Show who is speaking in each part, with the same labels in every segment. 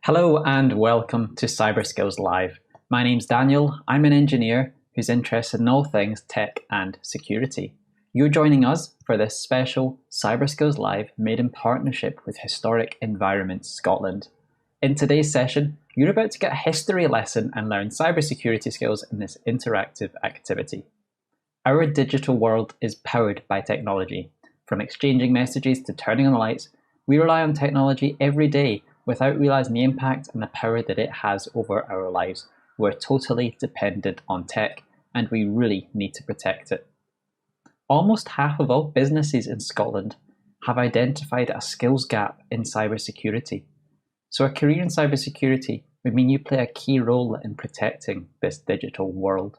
Speaker 1: Hello and welcome to Cyber Skills Live. My name's Daniel. I'm an engineer who's interested in all things tech and security. You're joining us for this special Cyber Skills Live made in partnership with Historic Environments Scotland. In today's session, you're about to get a history lesson and learn cybersecurity skills in this interactive activity. Our digital world is powered by technology. From exchanging messages to turning on the lights, we rely on technology every day without realizing the impact and the power that it has over our lives. We're totally dependent on tech, and we really need to protect it. Almost half of all businesses in Scotland have identified a skills gap in cybersecurity. So a career in cybersecurity would mean you play a key role in protecting this digital world.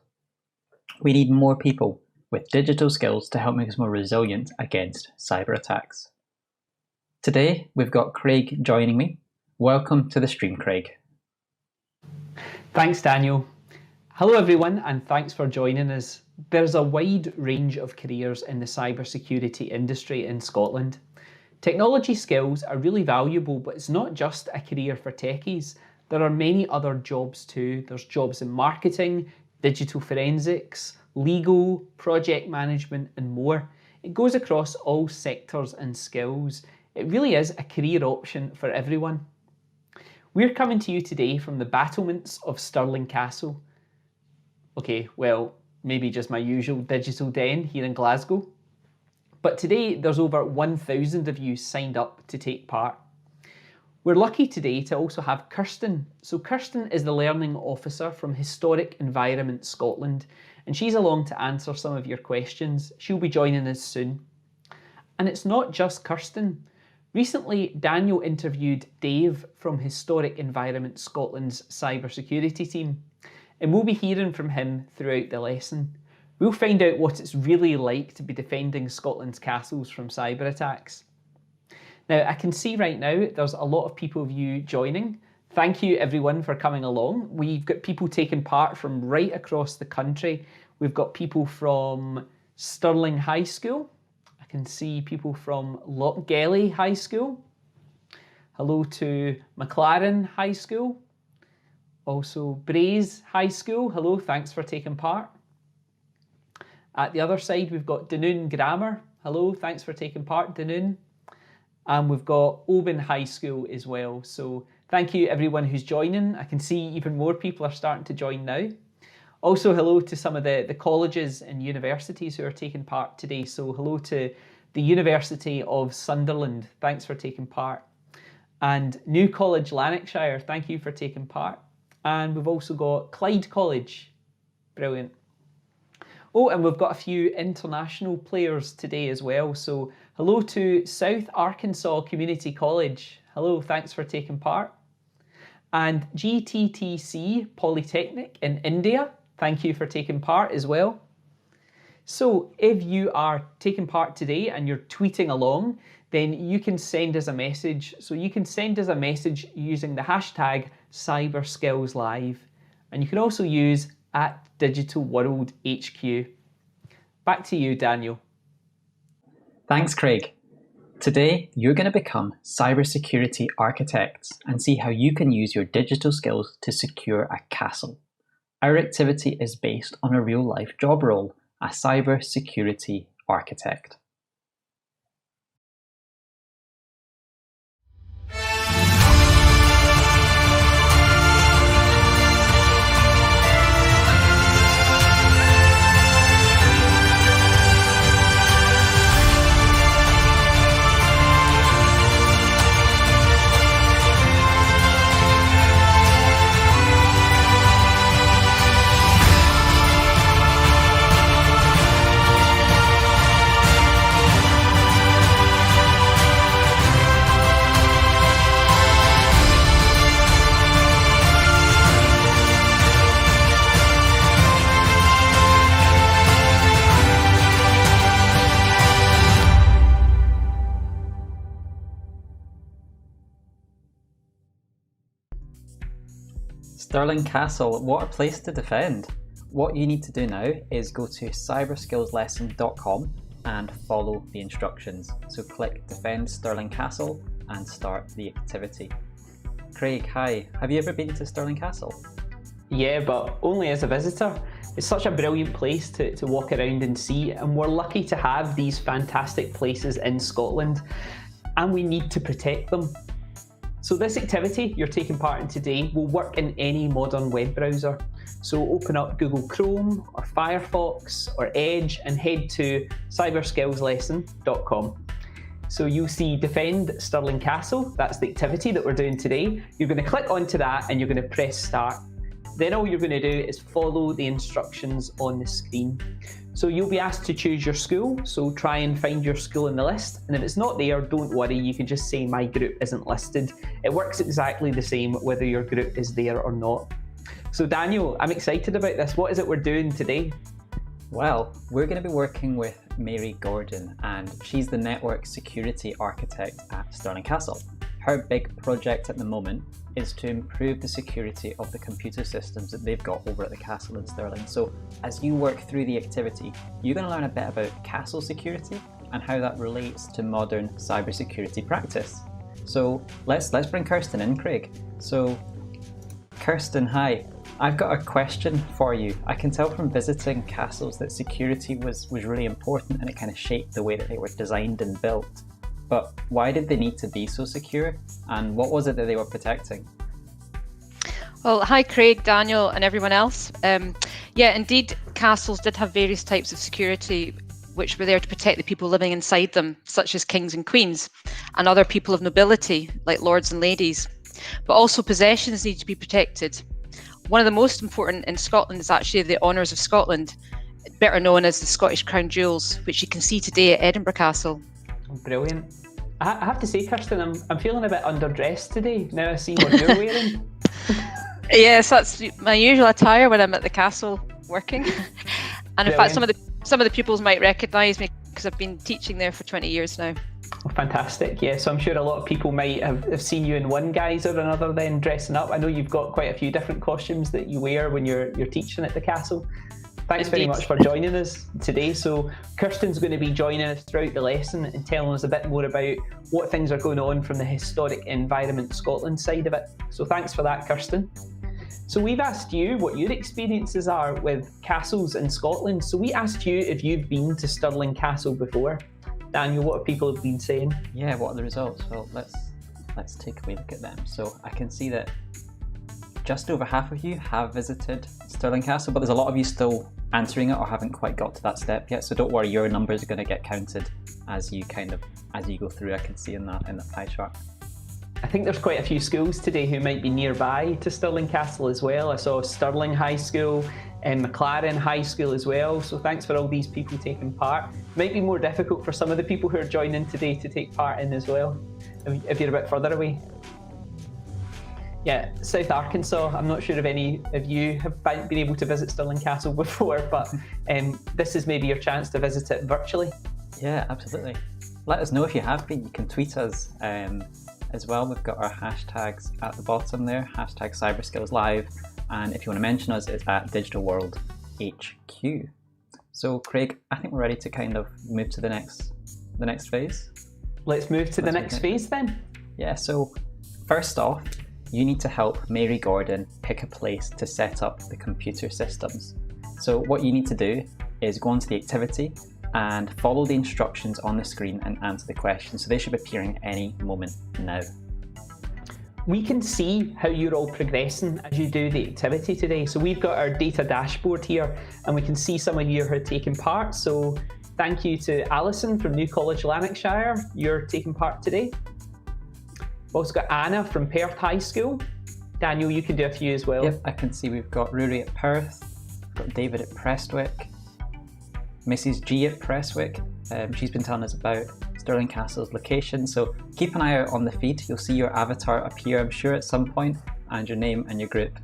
Speaker 1: We need more people with digital skills to help make us more resilient against cyber attacks. Today, we've got Craig joining me. Welcome to the stream, Craig.
Speaker 2: Thanks, Daniel. Hello, everyone, and thanks for joining us. There's a wide range of careers in the cybersecurity industry in Scotland. Technology skills are really valuable, but it's not just a career for techies. There are many other jobs too. There's jobs in marketing, digital forensics, legal, project management, and more. It goes across all sectors and skills. It really is a career option for everyone. We're coming to you today from the battlements of Stirling Castle. Okay, well, maybe just my usual digital den here in Glasgow. But today there's over 1,000 of you signed up to take part. We're lucky today to also have Kirsten. So Kirsten is the Learning Officer from Historic Environment Scotland, and she's along to answer some of your questions. She'll be joining us soon. And it's not just Kirsten. Recently, Daniel interviewed Dave from Historic Environment Scotland's cybersecurity team, and we'll be hearing from him throughout the lesson. We'll find out what it's really like to be defending Scotland's castles from cyber attacks. Now, I can see right now there's a lot of people of you joining. Thank you everyone for coming along. We've got people taking part from right across the country. We've got people from Stirling High School. I can see people from Lochgelly High School. Hello to McLaren High School. Also Braes High School. Hello, thanks for taking part. At the other side, we've got Dunoon Grammar. Hello, thanks for taking part, Dunoon. And we've got Oban High School as well. So thank you everyone who's joining. I can see even more people are starting to join now. Also, hello to some of the colleges and universities who are taking part today. So hello to the University of Sunderland. Thanks for taking part. And New College Lanarkshire, thank you for taking part. And we've also got Clyde College. Brilliant. Oh, and we've got a few international players today as well. So hello to South Arkansas Community College. Hello, thanks for taking part. And GTTC Polytechnic in India. Thank you for taking part as well. So if you are taking part today and you're tweeting along, then you can send us a message. So you can send us a message using the hashtag CyberSkillsLive. And you can also use @DigitalWorldHQ. Back to you, Daniel.
Speaker 1: Thanks, Craig. Today, you're going to become cybersecurity architects and see how you can use your digital skills to secure a castle. Our activity is based on a real-life job role, a cybersecurity architect. Stirling Castle, what a place to defend. What you need to do now is go to cyberskillslesson.com and follow the instructions. So click Defend Stirling Castle and start the activity. Craig, hi. Have you ever been to Stirling Castle?
Speaker 2: Yeah, but only as a visitor. It's such a brilliant place to walk around and see, and we're lucky to have these fantastic places in Scotland, and we need to protect them. So this activity you're taking part in today will work in any modern web browser. So open up Google Chrome or Firefox or Edge and head to cyberskillslesson.com. So you'll see Defend Stirling Castle, that's the activity that we're doing today. You're going to click onto that and you're going to press Start. Then all you're going to do is follow the instructions on the screen. So you'll be asked to choose your school, so try and find your school in the list. And if it's not there, don't worry, you can just say my group isn't listed. It works exactly the same whether your group is there or not. So Daniel, I'm excited about this. What is it we're doing today?
Speaker 1: Well, we're going to be working with Mary Gordon, and she's the network security architect at Stirling Castle. Her big project at the moment is to improve the security of the computer systems that they've got over at the castle in Stirling. So as you work through the activity, you're going to learn a bit about castle security and how that relates to modern cybersecurity practice. So let's bring Kirsten in, Craig. So Kirsten, hi. I've got a question for you. I can tell from visiting castles that security was really important, and it kind of shaped the way that they were designed and built. But why did they need to be so secure, and what was it that they were protecting?
Speaker 3: Well, hi Craig, Daniel and everyone else. Yeah, indeed, castles did have various types of security which were there to protect the people living inside them, such as kings and queens, and other people of nobility, like lords and ladies. But also possessions need to be protected. One of the most important in Scotland is actually the Honours of Scotland, better known as the Scottish Crown Jewels, which you can see today at Edinburgh Castle.
Speaker 2: Brilliant. I have to say, Kirsten, I'm feeling a bit underdressed today, now I see what you're wearing.
Speaker 3: Yes, that's my usual attire when I'm at the castle working. And in fact, some of the pupils might recognise me because I've been teaching there for 20 years now.
Speaker 2: Oh, fantastic, yeah. So I'm sure a lot of people might have seen you in one guise or another then dressing up. I know you've got quite a few different costumes that you wear when you're teaching at the castle. Thanks very much for joining us today. So Kirsten's going to be joining us throughout the lesson and telling us a bit more about what things are going on from the Historic Environment Scotland side of it. So thanks for that, Kirsten. So we've asked you what your experiences are with castles in Scotland. So we asked you if you've been to Stirling Castle before. Daniel, what have people been saying?
Speaker 1: Yeah, what are the results? Well, let's take a wee look at them. So I can see that just over half of you have visited Stirling Castle, but there's a lot of you still answering it or haven't quite got to that step yet. So don't worry, your numbers are going to get counted as you go through. I can see in the pie chart.
Speaker 2: I think there's quite a few schools today who might be nearby to Stirling Castle as well. I saw Stirling High School and McLaren High School as well. So thanks for all these people taking part. It might be more difficult for some of the people who are joining today to take part in as well, if you're a bit further away. Yeah, South Arkansas, I'm not sure if any of you have been able to visit Stirling Castle before, but this is maybe your chance to visit it virtually.
Speaker 1: Yeah, absolutely. Let us know if you have been. You can tweet us as well. We've got our hashtags at the bottom there, hashtag CyberskillsLive, and if you want to mention us, it's at Digital World HQ. So Craig, I think we're ready to kind of move to the next phase.
Speaker 2: Let's move to the next phase then.
Speaker 1: Yeah, so first off, you need to help Mary Gordon pick a place to set up the computer systems. So what you need to do is go onto the activity and follow the instructions on the screen and answer the questions. So they should be appearing any moment now.
Speaker 2: We can see how you're all progressing as you do the activity today. So we've got our data dashboard here and we can see some of you who are taking part. So thank you to Alison from New College, Lanarkshire. You're taking part today. We've also got Anna from Perth High School. Daniel, you can do a few as well.
Speaker 1: Yep, I can see we've got Rory at Perth, we've got David at Prestwick, Mrs. G at Prestwick. She's been telling us about Stirling Castle's location, so keep an eye out on the feed. You'll see your avatar appear, I'm sure, at some point, and your name and your group.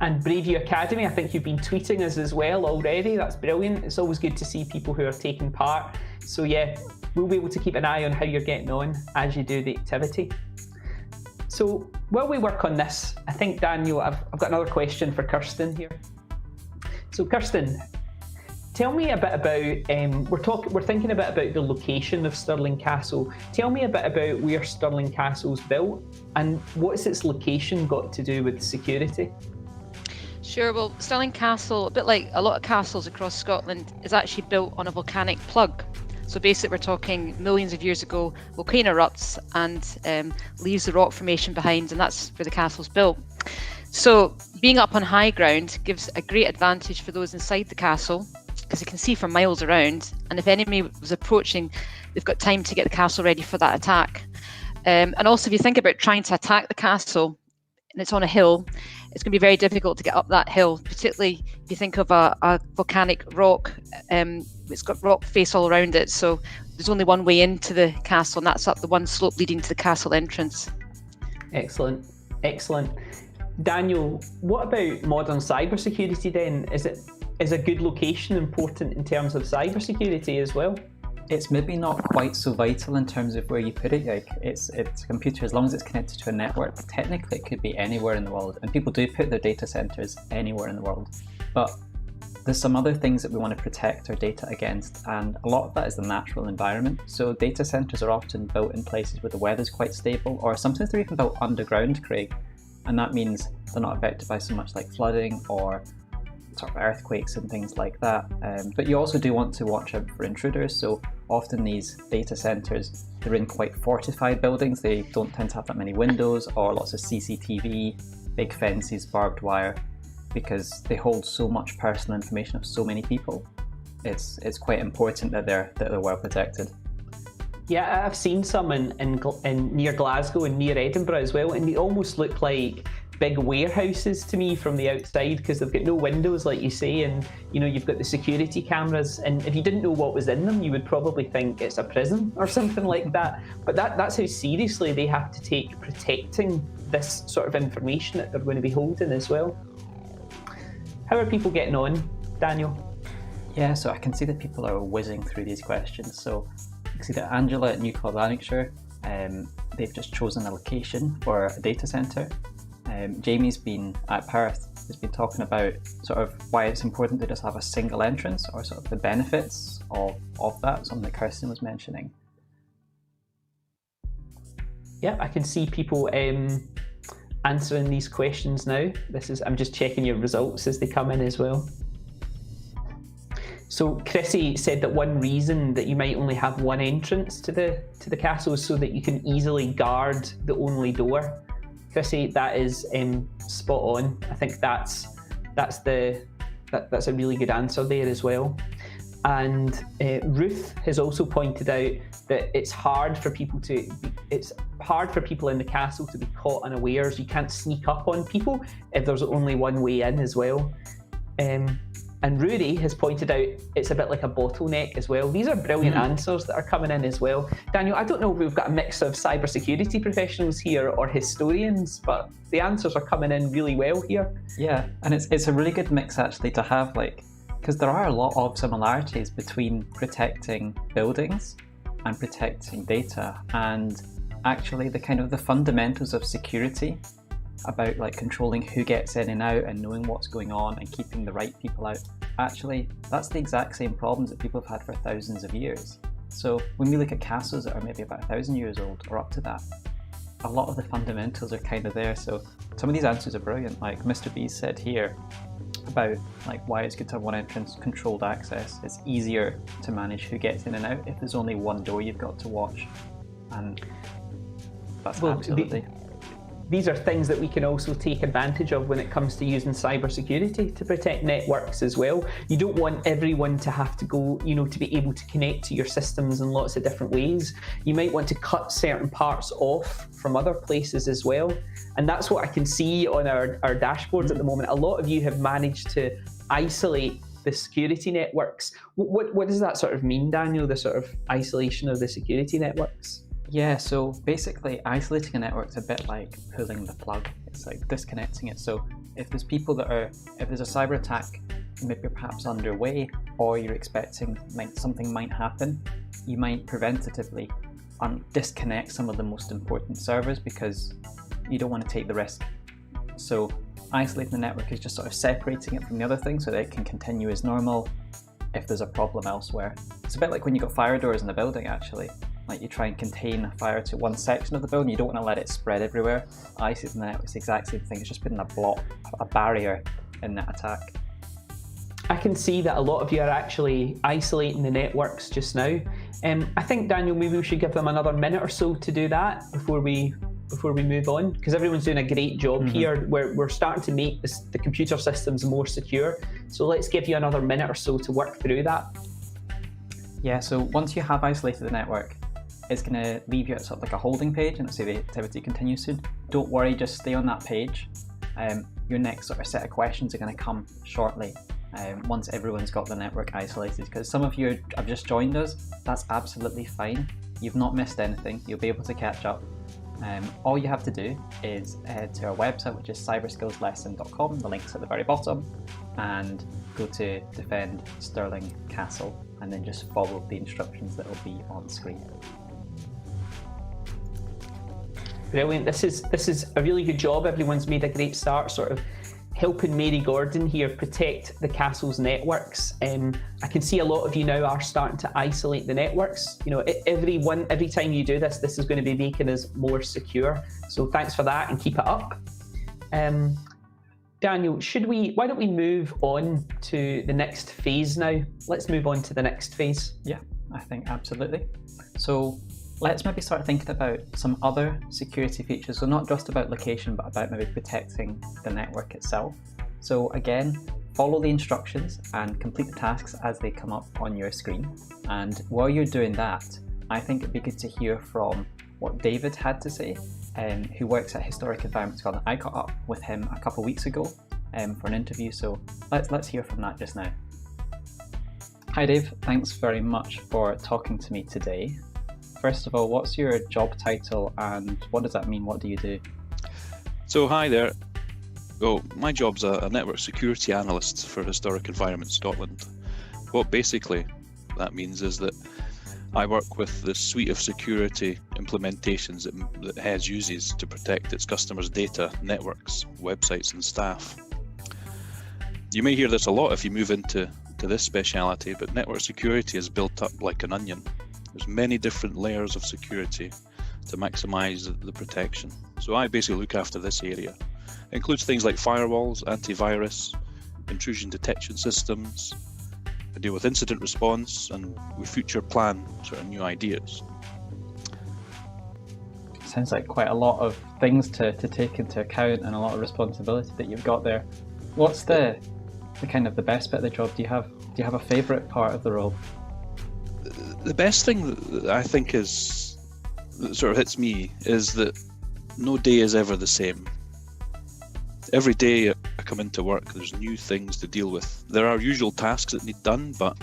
Speaker 2: And Braveview Academy, I think you've been tweeting us as well already. That's brilliant. It's always good to see people who are taking part. So yeah, we'll be able to keep an eye on how you're getting on as you do the activity. So while we work on this, I think, Daniel, I've got another question for Kirsten here. So Kirsten, Tell me a bit about, we're thinking a bit about the location of Stirling Castle. Tell me a bit about where Stirling Castle's built and what's its location got to do with security?
Speaker 3: Sure, well, Stirling Castle, a bit like a lot of castles across Scotland, is actually built on a volcanic plug. So basically we're talking millions of years ago, volcano erupts and leaves the rock formation behind, and that's where the castle's built. So being up on high ground gives a great advantage for those inside the castle, because they can see for miles around, and if enemy was approaching, they've got time to get the castle ready for that attack. And also if you think about trying to attack the castle and it's on a hill, it's going to be very difficult to get up that hill, particularly if you think of a volcanic rock. It's got rock face all around it, so there's only one way into the castle, and that's up the one slope leading to the castle entrance.
Speaker 2: Excellent. Daniel, what about modern cybersecurity then? Is a good location important in terms of cybersecurity as well?
Speaker 1: It's maybe not quite so vital in terms of where you put it. Like it's a computer, as long as it's connected to a network, technically it could be anywhere in the world, and people do put their data centers anywhere in the world. But there's some other things that we want to protect our data against, and a lot of that is the natural environment. So data centers are often built in places where the weather's quite stable, or sometimes they're even built underground, Craig, and that means they're not affected by so much like flooding or sort of earthquakes and things like that. But you also do want to watch out for intruders. So often these data centers, they're in quite fortified buildings. They don't tend to have that many windows or lots of CCTV, big fences, barbed wire, because they hold so much personal information of so many people. It's quite important that they're well protected.
Speaker 2: Yeah, I've seen some in near Glasgow and near Edinburgh as well, and they almost look like big warehouses to me from the outside, because they've got no windows, like you say, and you've got the security cameras, and if you didn't know what was in them, you would probably think it's a prison or something like that. But that's how seriously they have to take protecting this sort of information that they're going to be holding as well. How are people getting on, Daniel?
Speaker 1: Yeah, so I can see that people are whizzing through these questions. So you can see that Angela at New Club Lanarkshire, they've just chosen a location for a data centre. Jamie's been at Perth, has been talking about sort of why it's important to just have a single entrance, or sort of the benefits of that, something that Kirsten was mentioning.
Speaker 2: Yeah, I can see people answering these questions now. I'm just checking your results as they come in as well. So Chrissy said that one reason that you might only have one entrance to the castle is so that you can easily guard the only door. Chrissy, that is spot on. I think that's a really good answer there as well. And Ruth has also pointed out that it's hard for people in the castle to be caught unawares. You can't sneak up on people if there's only one way in as well. And Rudy has pointed out it's a bit like a bottleneck as well. These are brilliant answers that are coming in as well. Daniel, I don't know if we've got a mix of cybersecurity professionals here or historians, but the answers are coming in really well here.
Speaker 1: Yeah, and it's a really good mix actually to have, because there are a lot of similarities between protecting buildings and protecting data, and actually the fundamentals of security about controlling who gets in and out and knowing what's going on and keeping the right people out. Actually, that's the exact same problems that people have had for thousands of years. So when we look at castles that are maybe about 1,000 years old or up to that, a lot of the fundamentals are kind of there. So some of these answers are brilliant. Like Mr. B said here about why it's good to have one entrance, controlled access. It's easier to manage who gets in and out if there's only one door you've got to watch. And that's absolutely...
Speaker 2: These are things that we can also take advantage of when it comes to using cybersecurity to protect networks as well. You don't want everyone to have to go, to be able to connect to your systems in lots of different ways. You might want to cut certain parts off from other places as well. And that's what I can see on our dashboards at the moment. A lot of you have managed to isolate the security networks. What does that sort of mean, Daniel, the sort of isolation of the security networks?
Speaker 1: Yeah, so basically isolating a network is a bit like pulling the plug. It's like disconnecting it. So if there's a cyber attack, maybe perhaps underway, or you're expecting something might happen, you might preventatively disconnect some of the most important servers because you don't want to take the risk. So isolating the network is just sort of separating it from the other things so that it can continue as normal. if there's a problem elsewhere. It's a bit like when you've got fire doors in a building, actually. Like, you try and contain a fire to one section of the building, you don't want to let it spread everywhere. Isolating the network is the exact same thing, it's just putting a barrier in that attack.
Speaker 2: I can see that a lot of you are actually isolating the networks just now. I think, Daniel, maybe we should give them another minute or so to do that before we move on, because everyone's doing a great job here. We're starting to make the computer systems more secure. So let's give you another minute or so to work through that.
Speaker 1: Yeah, so once you have isolated the network, it's going to leave you at sort of like a holding page, and it'll say the activity continues soon. Don't worry, just stay on that page. Your next sort of set of questions are going to come shortly. Once everyone's got the network isolated, because some of you have just joined us, that's absolutely fine. You've not missed anything, you'll be able to catch up. All you have to do is head to our website, which is cyberskillslesson.com, the link's at the very bottom, and go to defend Stirling Castle, and then just follow the instructions that will be on screen.
Speaker 2: Brilliant. This is a really good job. Everyone's made a great start, sort of helping Mary Gordon here protect the castle's networks. I can see a lot of you now are starting to isolate the networks. You know, every time you do this is going to be making us more secure. So thanks for that, and keep it up. Daniel, why don't we move on to the next phase now? Let's move on to the next phase.
Speaker 1: Yeah, I think absolutely. So let's maybe start thinking about some other security features. So not just about location, but about maybe protecting the network itself. So again, follow the instructions and complete the tasks as they come up on your screen. And while you're doing that, I think it'd be good to hear from what David had to say, who works at Historic Environment Scotland. I caught up with him a couple of weeks ago for an interview, so let's hear from that just now. Hi Dave, thanks very much for talking to me today. First of all, what's your job title and what does that mean? What do you do?
Speaker 4: So hi there. Well, my job's a network security analyst for Historic Environment Scotland. What basically that means is that I work with the suite of security implementations that HES uses to protect its customers' data, networks, websites and staff. You may hear this a lot if you move into this speciality, but network security is built up like an onion. There's many different layers of security to maximize the protection. So I basically look after this area. It includes things like firewalls, antivirus, intrusion detection systems. I deal with incident response, and we future plan sort of new ideas.
Speaker 1: Sounds like quite a lot of things to take into account and a lot of responsibility that you've got there. What's the kind of the best bit of the job? Do you have a favourite part of the role?
Speaker 4: The best thing that I think that sort of hits me is that no day is ever the same. Every day I come into work, there's new things to deal with. There are usual tasks that need done, but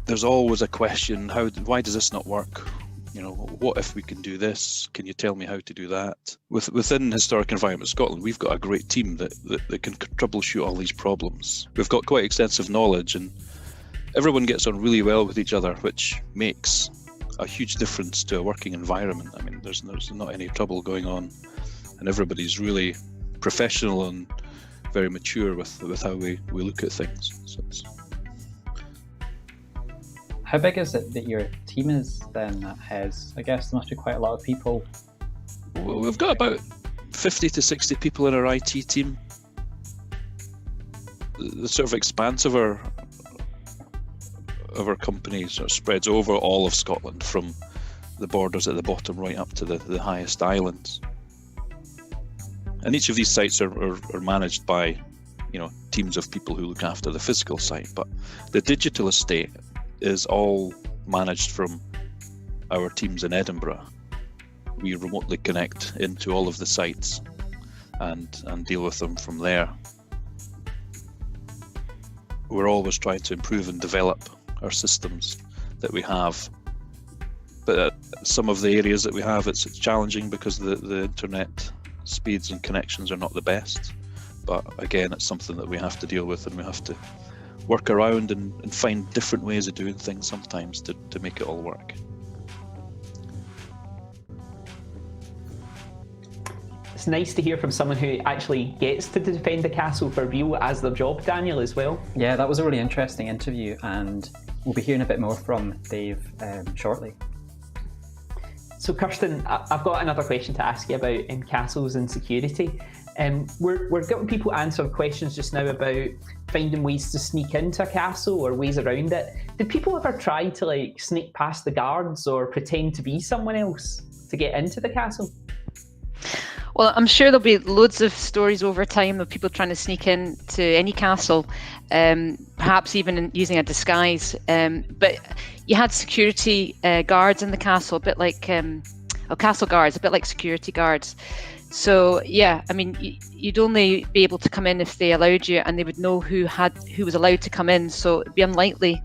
Speaker 4: there's always a question, why does this not work? You know, what if we can do this? Can you tell me how to do that? Within Historic Environment Scotland, we've got a great team that can troubleshoot all these problems. We've got quite extensive knowledge, and everyone gets on really well with each other, which makes a huge difference to a working environment. I mean, there's not any trouble going on, and everybody's really professional and very mature with how we look at things. So
Speaker 1: how big is it that your team is then at HES? I guess there must be quite a lot of people.
Speaker 4: We've got about 50 to 60 people in our IT team. The sort of expanse of our company sort of spreads over all of Scotland, from the borders at the bottom right up to the highest islands. And each of these sites are managed by, teams of people who look after the physical site, but the digital estate is all managed from our teams in Edinburgh. We remotely connect into all of the sites and deal with them from there. We're always trying to improve and develop our systems that we have, but some of the areas that we have, it's challenging because the internet speeds and connections are not the best. But again, it's something that we have to deal with, and we have to work around and find different ways of doing things sometimes to make it all work.
Speaker 2: It's nice to hear from someone who actually gets to defend the castle for real as their job, Daniel, as well.
Speaker 1: Yeah, that was a really interesting interview, and we'll be hearing a bit more from Dave shortly.
Speaker 2: So Kirsten, I've got another question to ask you about castles and security. We're getting people answering questions just now about finding ways to sneak into a castle or ways around it. Did people ever try to sneak past the guards or pretend to be someone else to get into the castle?
Speaker 3: Well, I'm sure there'll be loads of stories over time of people trying to sneak into any castle, perhaps even using a disguise. But you had security guards in the castle, a bit like castle guards, a bit like security guards. So yeah, I mean, you'd only be able to come in if they allowed you, and they would know who was allowed to come in. So it'd be unlikely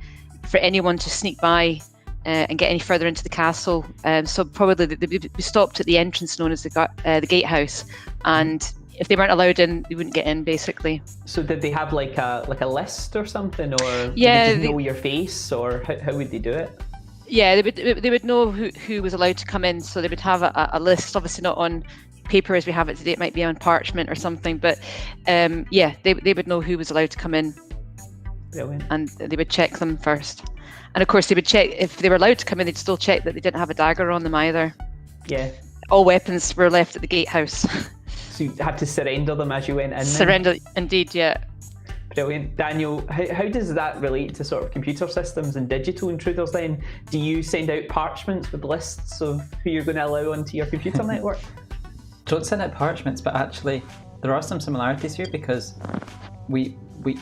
Speaker 3: for anyone to sneak by and get any further into the castle. So probably they'd be stopped at the entrance known as the gatehouse, and if they weren't allowed in, they wouldn't get in, basically.
Speaker 2: So did they have like a list or something, or
Speaker 3: yeah,
Speaker 2: did they know your face, or how would they do it?
Speaker 3: Yeah, they would know who was allowed to come in, so they would have a list, obviously not on paper as we have it today, it might be on parchment or something, but yeah, they would know who was allowed to come in.
Speaker 2: Brilliant.
Speaker 3: And they would check them first. And of course they would check, if they were allowed to come in, they'd still check that they didn't have a dagger on them either.
Speaker 2: Yeah.
Speaker 3: All weapons were left at the gatehouse.
Speaker 2: So you had to surrender them as you went in?
Speaker 3: Surrender, indeed, yeah.
Speaker 2: Brilliant. Daniel, how does that relate to sort of computer systems and digital intruders then? Do you send out parchments with lists of who you're going to allow onto your computer network?
Speaker 1: Don't send out parchments, but actually there are some similarities here, because we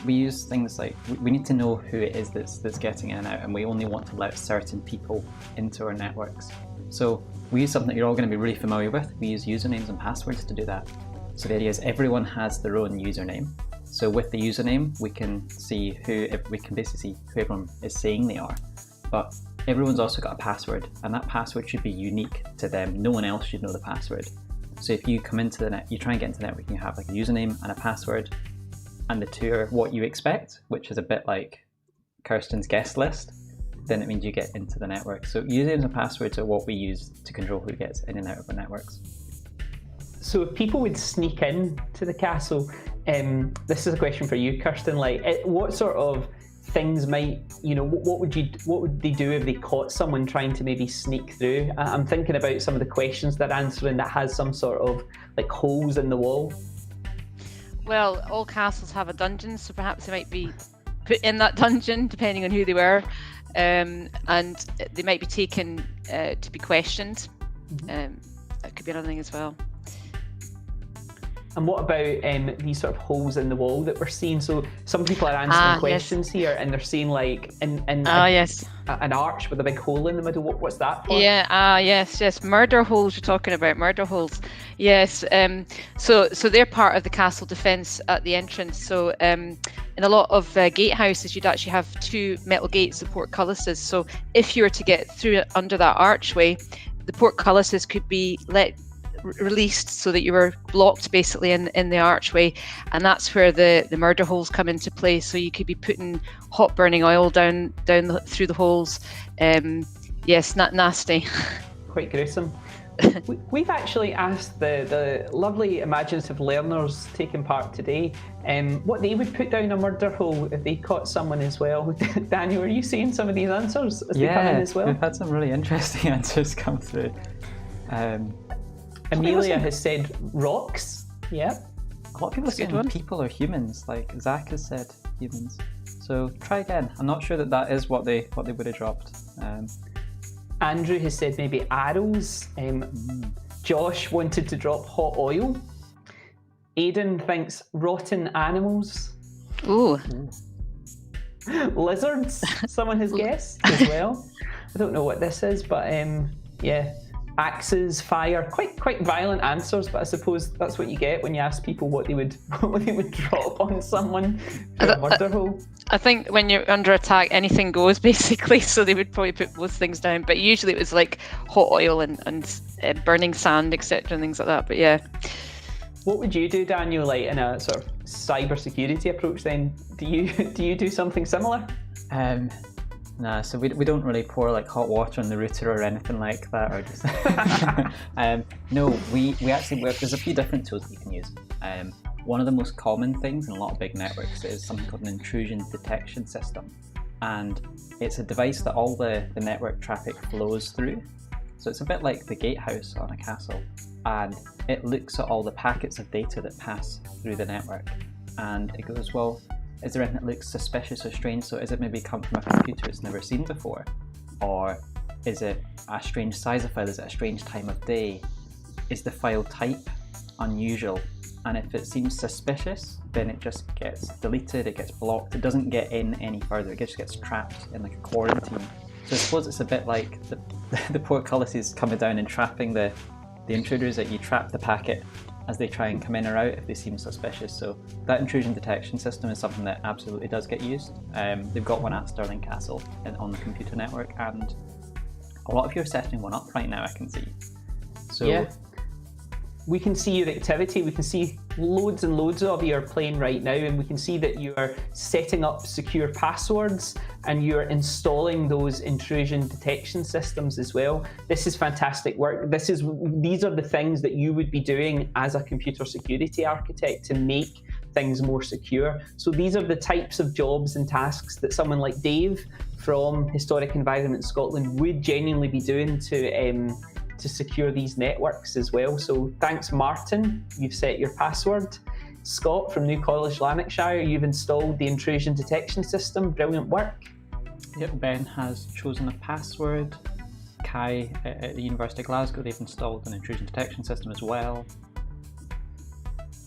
Speaker 1: use things like, we need to know who it is that's getting in and out, and we only want to let certain people into our networks. So we use something that you're all going to be really familiar with. We use usernames and passwords to do that. So the idea is everyone has their own username. So with the username, we can basically see who everyone is saying they are. But everyone's also got a password, and that password should be unique to them. No one else should know the password. So if you come into the net, you try and get into the network, you have like a username and a password, and the two are what you expect, which is a bit like Kirsten's guest list, then it means you get into the network. So usernames and passwords are what we use to control who gets in and out of our networks.
Speaker 2: So if people would sneak in to the castle, this is a question for you, Kirsten, what sort of things might, what would they do if they caught someone trying to maybe sneak through? I'm thinking about some of the questions they're answering that has some sort of like holes in the wall.
Speaker 3: Well, all castles have a dungeon, so perhaps they might be put in that dungeon depending on who they were, and they might be taken to be questioned. That could be another thing as well. And
Speaker 2: what about these sort of holes in the wall that we're seeing? So some people are answering questions here, and they're seeing like an arch with a big hole in the middle. What's that for?
Speaker 3: Yeah, yes. Murder holes, you're talking about, murder holes. Yes, so they're part of the castle defence at the entrance. So in a lot of gatehouses, you'd actually have two metal gates, the portcullises. So if you were to get through under that archway, the portcullises could be released so that you were blocked basically in the archway, and that's where the murder holes come into play. So you could be putting hot burning oil down through the holes. Yes, nasty.
Speaker 2: Quite gruesome. We've actually asked the lovely imaginative learners taking part today what they would put down a murder hole if they caught someone as well. Daniel, are you seeing some of these answers as they come in as well?
Speaker 1: We've had some really interesting answers come through.
Speaker 2: Amelia has said rocks. Yeah.
Speaker 1: A lot of people are saying people or humans. Like Zach has said humans. So try again. I'm not sure that is what they would have dropped.
Speaker 2: Andrew has said maybe arrows. Josh wanted to drop hot oil. Aiden thinks rotten animals.
Speaker 3: Ooh.
Speaker 2: Lizards, someone has guessed as well. I don't know what this is, but yeah. Axes, fire, quite violent answers, but I suppose that's what you get when you ask people what they would drop on someone for a murder hole. I
Speaker 3: think when you're under attack, anything goes basically, so they would probably put both things down, but usually it was like hot oil and burning sand, etc., and things like that. But yeah.
Speaker 2: What would you do, Daniel, like in a sort of cyber security approach then? Do you do something similar?
Speaker 1: Nah, so we don't really pour like hot water on the router or anything like that, or just no. We actually there's a few different tools that you can use. One of the most common things in a lot of big networks is something called an intrusion detection system, and it's a device that all the network traffic flows through. So it's a bit like the gatehouse on a castle, and it looks at all the packets of data that pass through the network, and it goes, well, is there anything that looks suspicious or strange? So is it maybe come from a computer it's never seen before? Or is it a strange size of file? Is it a strange time of day? Is the file type unusual? And if it seems suspicious, then it just gets deleted, it gets blocked, it doesn't get in any further, it just gets trapped in like a quarantine. So I suppose it's a bit like the portcullises coming down and trapping the intruders, that you trap the packet as they try and come in or out if they seem suspicious. So that intrusion detection system is something that absolutely does get used. They've got one at Stirling Castle on the computer network, and a lot of you are setting one up right now, I can see. So
Speaker 2: yeah. We can see your activity, we can see loads and loads of you are playing right now, and we can see that you are setting up secure passwords and you're installing those intrusion detection systems as well. This is fantastic work. These are the things that you would be doing as a computer security architect to make things more secure. So these are the types of jobs and tasks that someone like Dave from Historic Environment Scotland would genuinely be doing to secure these networks as well. So thanks, Martin, you've set your password. Scott from New College, Lanarkshire, you've installed the intrusion detection system. Brilliant work.
Speaker 1: Yep, Ben has chosen a password. Kai at the University of Glasgow, they've installed an intrusion detection system as well.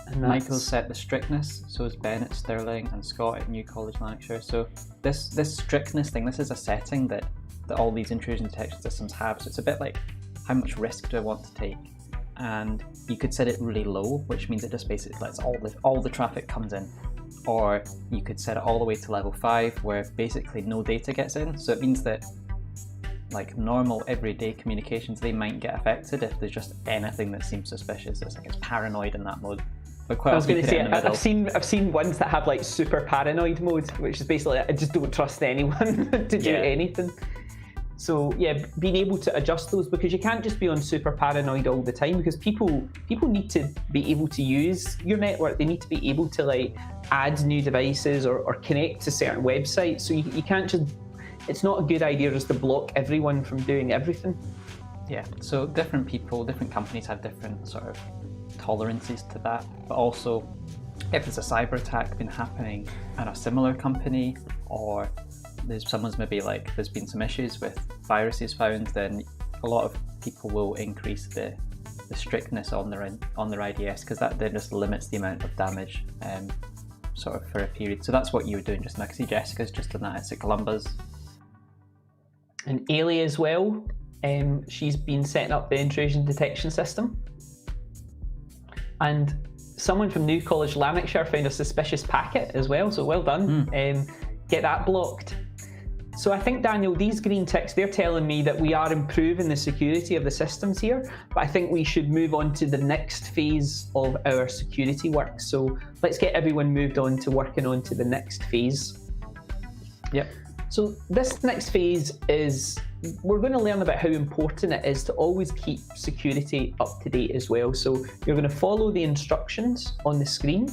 Speaker 1: And Michael's set the strictness, so is Ben at Stirling and Scott at New College, Lanarkshire. So this strictness thing, this is a setting that all these intrusion detection systems have. So it's a bit like, how much risk do I want to take? And you could set it really low, which means it just basically lets all the traffic comes in. Or you could set it all the way to level 5, where basically no data gets in. So it means that like normal everyday communications, they might get affected if there's just anything that seems suspicious. It's like it's paranoid in that mode. But quite
Speaker 2: I was going to say,
Speaker 1: I've
Speaker 2: seen ones that have like super paranoid mode, which is basically I just don't trust anyone to do anything. So yeah, being able to adjust those, because you can't just be on super paranoid all the time, because people need to be able to use your network. They need to be able to like add new devices or connect to certain websites. So you can't just, it's not a good idea just to block everyone from doing everything.
Speaker 1: Yeah, so different people, different companies have different sort of tolerances to that. But also, if there's a cyber attack been happening at a similar company, or someone's maybe like there's been some issues with viruses found, then a lot of people will increase the strictness on their IDS, because that then just limits the amount of damage sort of for a period. So that's what you were doing just now. I can see Jessica's just done that at Columbus.
Speaker 2: And Ailey as well, she's been setting up the intrusion detection system. And someone from New College, Lanarkshire, found a suspicious packet as well, so well done. Get that blocked. So I think, Daniel, these green ticks, they're telling me that we are improving the security of the systems here, but I think we should move on to the next phase of our security work. So let's get everyone moved on to working on to the next phase.
Speaker 1: Yep.
Speaker 2: So this next phase is, we're going to learn about how important it is to always keep security up to date as well. So you're going to follow the instructions on the screen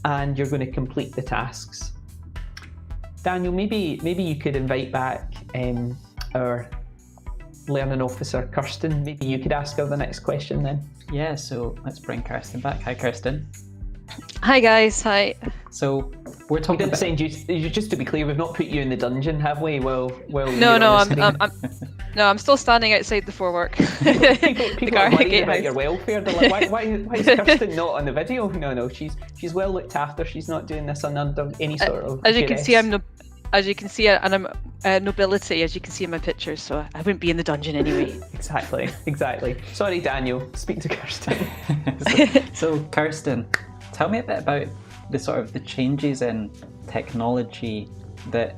Speaker 2: and you're going to complete the tasks. Daniel, maybe you could invite back our learning officer, Kirsten. Maybe you could ask her the next question then.
Speaker 1: Yeah, so let's bring Kirsten back. Hi, Kirsten.
Speaker 3: Hi guys, hi.
Speaker 1: So we're talking.
Speaker 2: We didn't send you. Just to be clear, we've not put you in the dungeon, have we? Well.
Speaker 3: No, I'm still standing outside the forework.
Speaker 2: People are worried about your welfare. They're like, why is Kirsten not on the video? No, she's well looked after. She's not doing this under any sort of.
Speaker 3: As you can see, I'm nobility, as you can see in my pictures, so I wouldn't be in the dungeon anyway.
Speaker 2: Exactly. Sorry, Daniel. Speak to Kirsten.
Speaker 1: so Kirsten, tell me a bit about the changes in technology that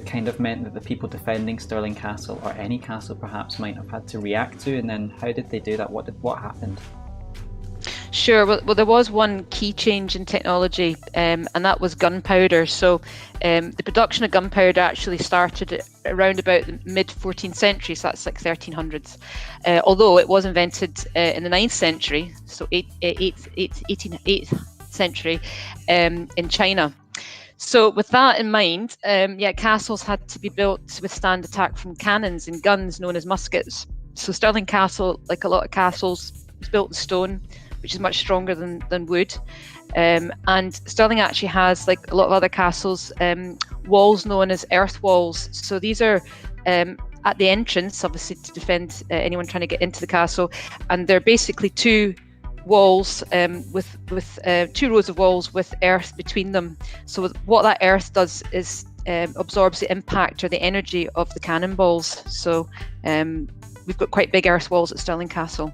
Speaker 1: kind of meant that the people defending Stirling Castle, or any castle perhaps, might have had to react to, and then how did they do that? What happened?
Speaker 3: Sure. Well, there was one key change in technology, and that was gunpowder. So the production of gunpowder actually started around about the mid 14th century, so that's like 1300s. Although it was invented in the 9th century, so 8th century in China. So with that in mind, castles had to be built to withstand attack from cannons and guns known as muskets. So Stirling Castle, like a lot of castles, was built in stone, which is much stronger than wood. And Stirling actually has, like a lot of other castles, walls known as earth walls. So these are at the entrance, obviously, to defend anyone trying to get into the castle. And they're basically two walls with 2 rows of walls with earth between them. So what that earth does is absorbs the impact or the energy of the cannonballs. So we've got quite big earth walls at Stirling Castle.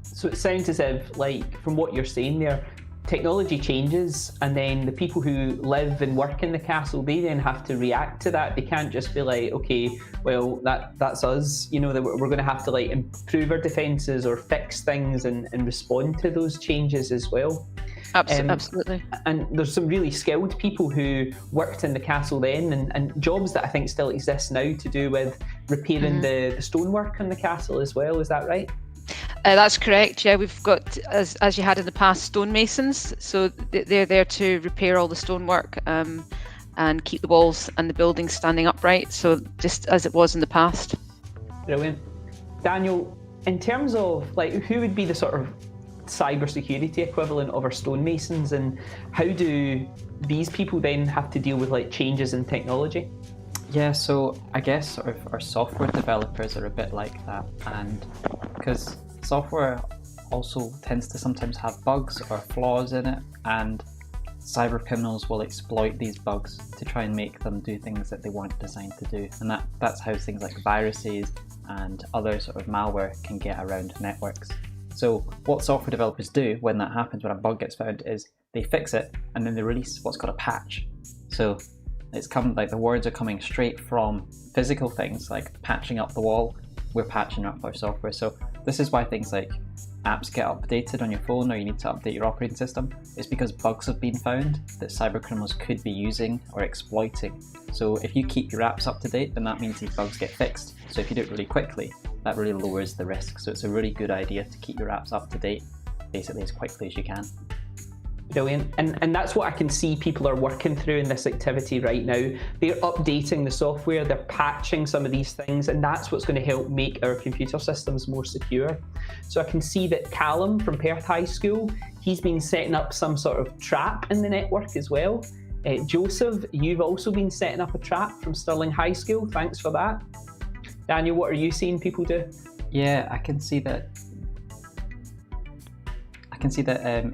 Speaker 2: So it sounds as if, like, from what you're saying there, technology changes, and then the people who live and work in the castle, they then have to react to that. They can't just be like, okay, well, that's us, you know, that we're going to have to like improve our defences or fix things and respond to those changes as well.
Speaker 3: Absolutely.
Speaker 2: And there's some really skilled people who worked in the castle then, and jobs that I think still exist now to do with repairing the stonework in the castle as well. Is that right?
Speaker 3: That's correct. Yeah, we've got, as you had in the past, stonemasons. So they're there to repair all the stonework and keep the walls and the buildings standing upright. So just as it was in the past.
Speaker 2: Brilliant. Daniel, in terms of like who would be the sort of cybersecurity equivalent of our stonemasons, and how do these people then have to deal with like changes in technology?
Speaker 1: Yeah, so I guess sort of our software developers are a bit like that, and because software also tends to sometimes have bugs or flaws in it, and cyber criminals will exploit these bugs to try and make them do things that they weren't designed to do, and that's how things like viruses and other sort of malware can get around networks. So what software developers do when that happens, when a bug gets found, is they fix it and then they release what's called a patch. So it's the words are coming straight from physical things like patching up the wall. We're patching up our software. So this is why things like apps get updated on your phone, or you need to update your operating system. It's because bugs have been found that cyber criminals could be using or exploiting. So if you keep your apps up to date, then that means these bugs get fixed. So if you do it really quickly, that really lowers the risk. So it's a really good idea to keep your apps up to date, basically as quickly as you can.
Speaker 2: Brilliant. And that's what I can see people are working through in this activity right now. They're updating the software, they're patching some of these things, and that's what's going to help make our computer systems more secure. So I can see that Callum from Perth High School, he's been setting up some sort of trap in the network as well. Joseph, you've also been setting up a trap from Stirling High School. Thanks for that. Daniel, what are you seeing people do?
Speaker 1: Yeah, I can see that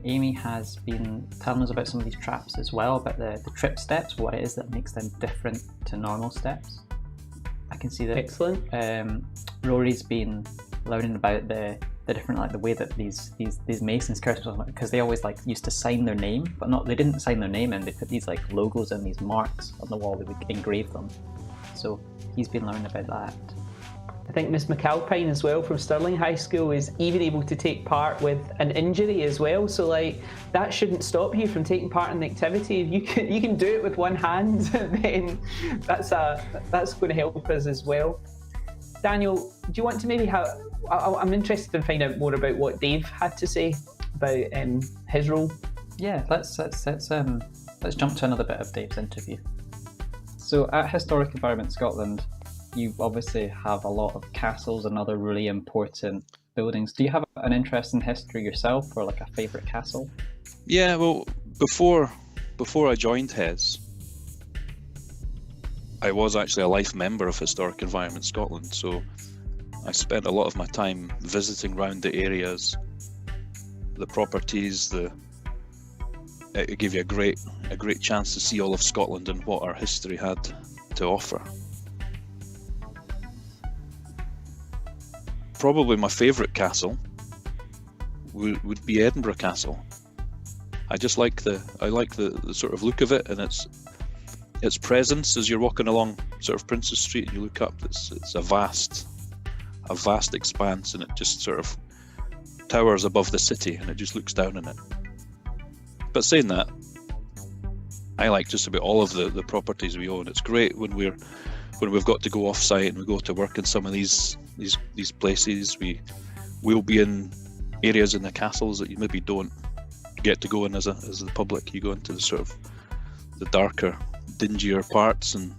Speaker 1: Amy has been telling us about some of these traps as well, about the trip steps, what it is that makes them different to normal steps. I can see that.
Speaker 2: Excellent.
Speaker 1: Rory's been learning about the different, like the way that these masons curse, because they always like used to sign their name, but they didn't sign their name in. They put these like logos and these marks on the wall. They would engrave them. So he's been learning about that.
Speaker 2: I think Miss McAlpine as well from Stirling High School is even able to take part with an injury as well. So like that shouldn't stop you from taking part in the activity. If you can do it with one hand, then that's going to help us as well. Daniel, do you want to maybe I'm interested in finding out more about what Dave had to say about his role.
Speaker 1: Yeah, let's jump to another bit of Dave's interview. So at Historic Environment Scotland, you obviously have a lot of castles and other really important buildings. Do you have an interest in history yourself, or like a favourite castle?
Speaker 4: Yeah, well, before I joined HES, I was actually a life member of Historic Environment Scotland, so I spent a lot of my time visiting round the areas, the properties. It gave you a great chance to see all of Scotland and what our history had to offer. Probably my favourite castle would be Edinburgh Castle. I like the sort of look of it, and its presence as you're walking along sort of Princes Street and you look up. It's a vast expanse, and it just sort of towers above the city, and it just looks down on it. But saying that, I like just about all of the properties we own. It's great when we've got to go off site and we go to work in some of these places. We'll be in areas in the castles that you maybe don't get to go in as the public. You go into the sort of the darker, dingier parts, and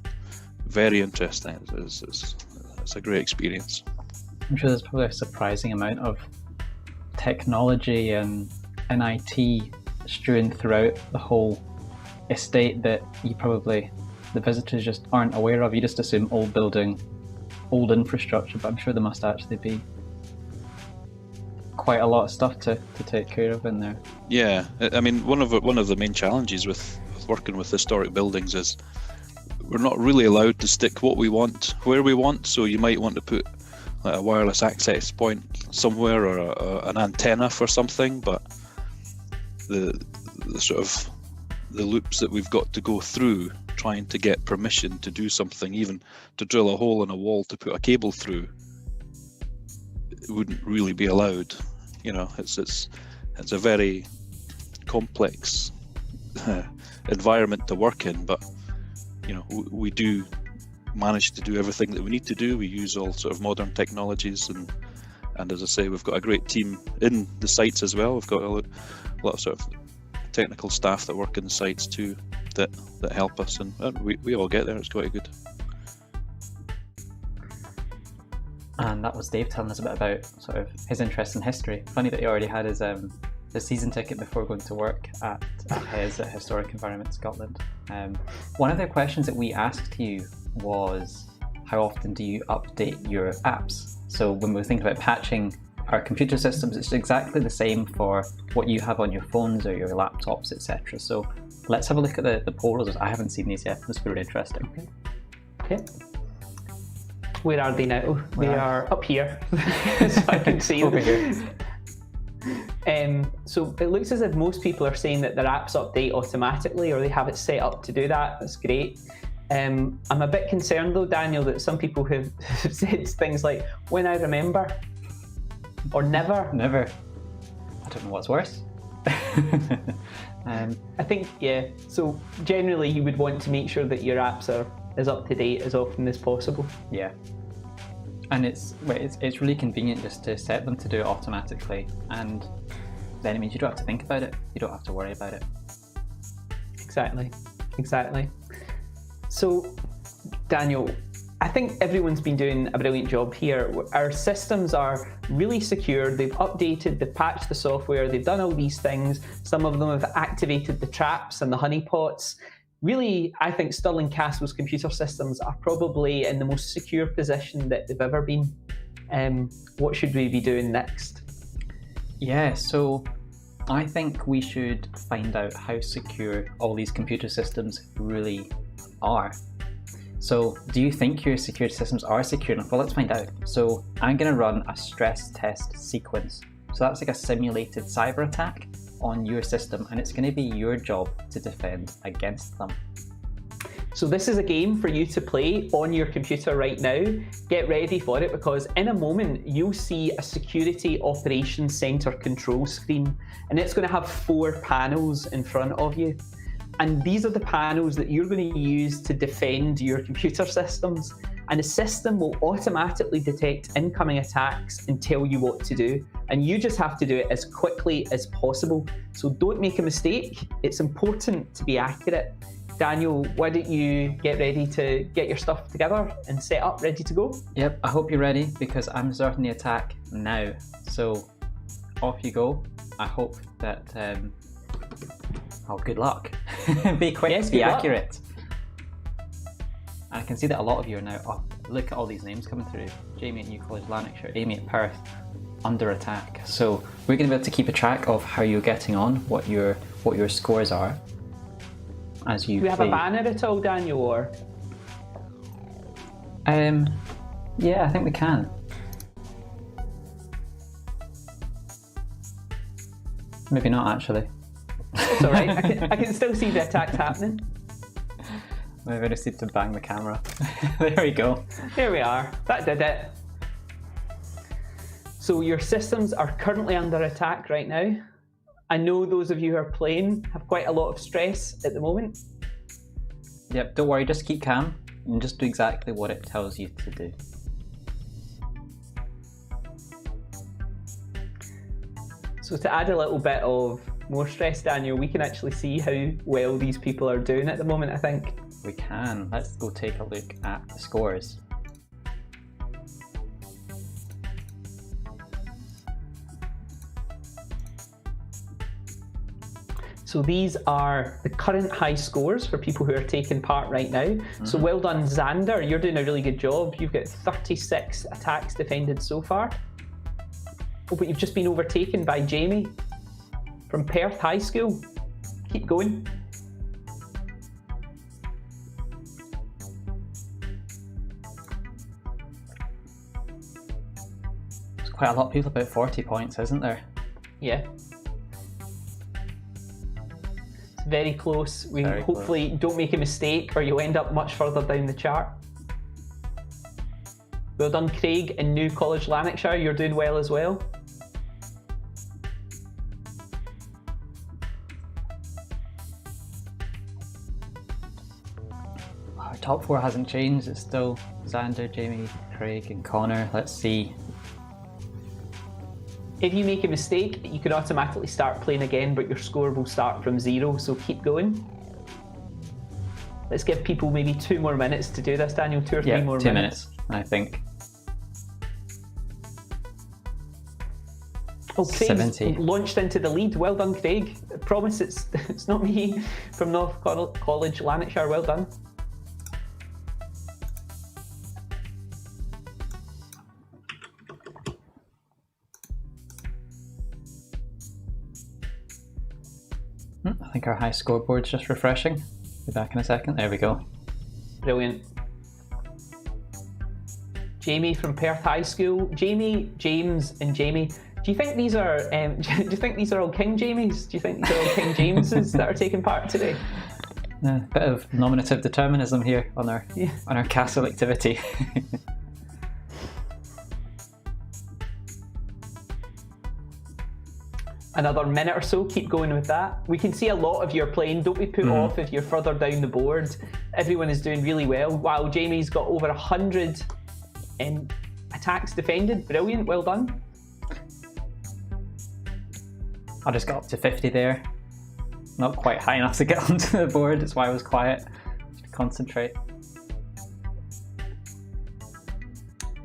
Speaker 4: very interesting. It's a great experience.
Speaker 1: I'm sure there's probably a surprising amount of technology and IT strewn throughout the whole estate that the visitors just aren't aware of. You just assume old building, old infrastructure, but I'm sure there must actually be quite a lot of stuff to take care of in there.
Speaker 4: Yeah, I mean, one of the main challenges with working with historic buildings is we're not really allowed to stick what we want where we want. So you might want to put like a wireless access point somewhere, or an antenna for something, but the sort of the loops that we've got to go through trying to get permission to do something, even to drill a hole in a wall to put a cable through, it wouldn't really be allowed. You know, it's a very complex environment to work in, but you know, we do manage to do everything that we need to do. We use all sort of modern technologies, and as I say, we've got a great team in the sites as well. We've got a lot of sort of technical staff that work in the sites too, that help us, and we all get there. It's quite good.
Speaker 1: And that was Dave telling us a bit about sort of his interest in history. Funny that he already had his season ticket before going to work at his Historic Environment Scotland. One of the questions that we asked you was, how often do you update your apps? So when we think about patching our computer systems, it's exactly the same for what you have on your phones or your laptops, etc. So let's have a look at the poll results. I haven't seen these yet. This is really interesting.
Speaker 2: Okay. Where are they now? They are up here, so I can see them.
Speaker 1: Over here.
Speaker 2: So it looks as if most people are saying that their apps update automatically, or they have it set up to do that. That's great. I'm a bit concerned though, Daniel, that some people have said things like, when I remember, or never.
Speaker 1: Never. I don't know what's worse.
Speaker 2: I think, yeah, so generally you would want to make sure that your apps are as up to date as often as possible.
Speaker 1: Yeah. And it's really convenient just to set them to do it automatically, and then it means you don't have to think about it. You don't have to worry about it.
Speaker 2: Exactly. So, Daniel, I think everyone's been doing a brilliant job here. Our systems are really secure. They've updated, they've patched the software, they've done all these things. Some of them have activated the traps and the honeypots. Really, I think Stirling Castle's computer systems are probably in the most secure position that they've ever been. What should we be doing next?
Speaker 1: Yeah, so I think we should find out how secure all these computer systems really are. So do you think your security systems are secure enough? Well, let's find out. So I'm going to run a stress test sequence. So that's like a simulated cyber attack on your system, and it's going to be your job to defend against them.
Speaker 2: So this is a game for you to play on your computer right now. Get ready for it, because in a moment you'll see a security operations center control screen, and it's going to have 4 panels in front of you. And these are the panels that you're going to use to defend your computer systems. And the system will automatically detect incoming attacks and tell you what to do. And you just have to do it as quickly as possible. So don't make a mistake. It's important to be accurate. Daniel, why don't you get ready to get your stuff together and set up, ready to go?
Speaker 1: Yep, I hope you're ready, because I'm starting the attack now. So off you go. I hope that... good luck. Be quick,
Speaker 2: yes,
Speaker 1: be accurate. And I can see that a lot of you are now, look at all these names coming through. Jamie at New College Lanarkshire, Amy at Perth, under attack. So we're going to be able to keep a track of how you're getting on, what your scores are as you
Speaker 2: Do we have a banner at all, Daniel, or?
Speaker 1: Yeah, I think we can. Maybe not, actually.
Speaker 2: It's all right. I can still see the attacks happening.
Speaker 1: Maybe I just need to bang the camera. There we go.
Speaker 2: There we are. That did it. So your systems are currently under attack right now. I know those of you who are playing have quite a lot of stress at the moment.
Speaker 1: Yep, don't worry, just keep calm and just do exactly what it tells you to do.
Speaker 2: So to add a little bit of more stress, Daniel, we can actually see how well these people are doing at the moment, I think.
Speaker 1: We can. Let's go take a look at the scores.
Speaker 2: So these are the current high scores for people who are taking part right now. So well done, Xander. You're doing a really good job. You've got 36 attacks defended so far. Oh, but you've just been overtaken by Jamie from Perth High School. Keep going.
Speaker 1: There's quite a lot of people, about 40 points, isn't there?
Speaker 2: Yeah. It's very close. We
Speaker 1: Very
Speaker 2: hopefully don't make a mistake or you'll end up much further down the chart. Well done, Craig in New College, Lanarkshire. You're doing well as well.
Speaker 1: Our top four hasn't changed. It's still Xander, Jamie, Craig and Connor. Let's see.
Speaker 2: If you make a mistake, you can automatically start playing again, but your score will start from 0, so keep going. Let's give people maybe 2 more minutes to do this, Daniel. 2 or 3 more
Speaker 1: 2
Speaker 2: minutes.
Speaker 1: I think.
Speaker 2: Oh, Craig's
Speaker 1: 70.
Speaker 2: launched into the lead. Well done, Craig. I promise it's not me from North College, Lanarkshire. Well done.
Speaker 1: I think our high scoreboard's just refreshing. Be back in a second. There we go.
Speaker 2: Brilliant. Jamie from Perth High School. Jamie, James, and Jamie. Do you think these are? Do you think these are all King Jamies? Do you think these are all King Jameses that are taking part today?
Speaker 1: A bit of nominative determinism here on our castle activity.
Speaker 2: Another minute or so, keep going with that. We can see a lot of your playing. Don't be put off if you're further down the board. Everyone is doing really well. Wow, Jamie's got over 100 attacks defended. Brilliant, well done.
Speaker 1: I just got up to 50 there. Not quite high enough to get onto the board, that's why I was quiet. Just to concentrate.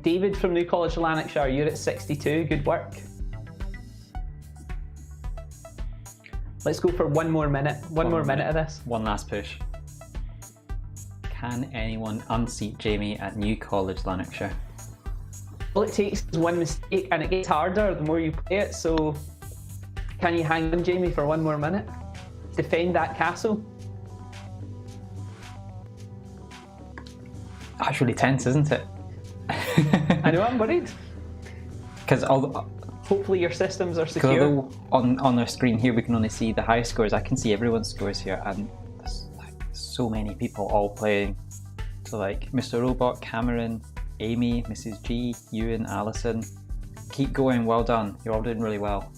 Speaker 2: David from New College, Lanarkshire, you're at 62. Good work. Let's go for one more minute. One more minute of this.
Speaker 1: One last push. Can anyone unseat Jamie at New College, Lanarkshire?
Speaker 2: All it takes is one mistake and it gets harder the more you play it, so can you hang on, Jamie, for one more minute? Defend that castle.
Speaker 1: That's really tense, isn't it?
Speaker 2: I know, I'm worried.
Speaker 1: Because
Speaker 2: hopefully your systems are secure.
Speaker 1: although on our screen here we can only see the high scores, I can see everyone's scores here, and there's like so many people all playing. So like Mr. Robot, Cameron, Amy, Mrs. G, Ewan, Alison. Keep going, well done. You're all doing really well.